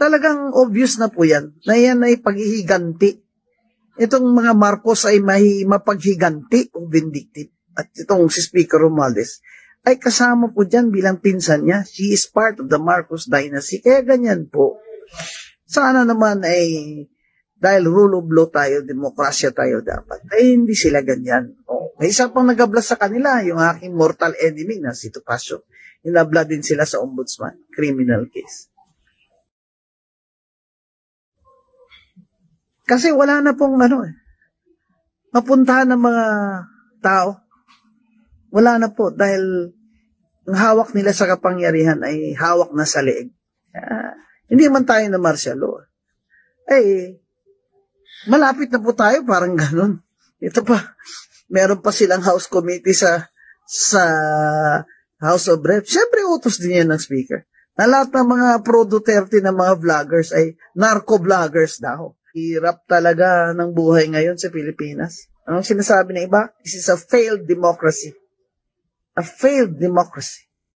talagang obvious na po yan ay paghihiganti. Itong mga Marcos ay mapaghiganti o vindictive. At itong si Speaker Romualdez ay kasama po dyan bilang pinsan niya. She is part of the Marcos dynasty. Kaya ganyan po. Sana naman ay dahil rule of law tayo, demokrasya tayo dapat. Ay hindi sila ganyan. May isa pang nagablas sa kanila, yung aking mortal enemy na si Topacio. Inabla din sila sa ombudsman. Criminal case. Kasi wala na pong mapuntahan ng mga tao. Wala na po dahil ang hawak nila sa kapangyarihan ay hawak na sa leeg. Hindi man tayo na martial law. Malapit na po tayo, parang ganun. Ito pa, meron pa silang House Committee sa House of Reps. Siyempre, utos din yan ng Speaker. Na lahat ng mga pro-Duterte na mga vloggers ay narco-vloggers daw. Hirap talaga ng buhay ngayon sa Pilipinas. Anong sinasabi ng iba? This is a failed democracy. A failed democracy.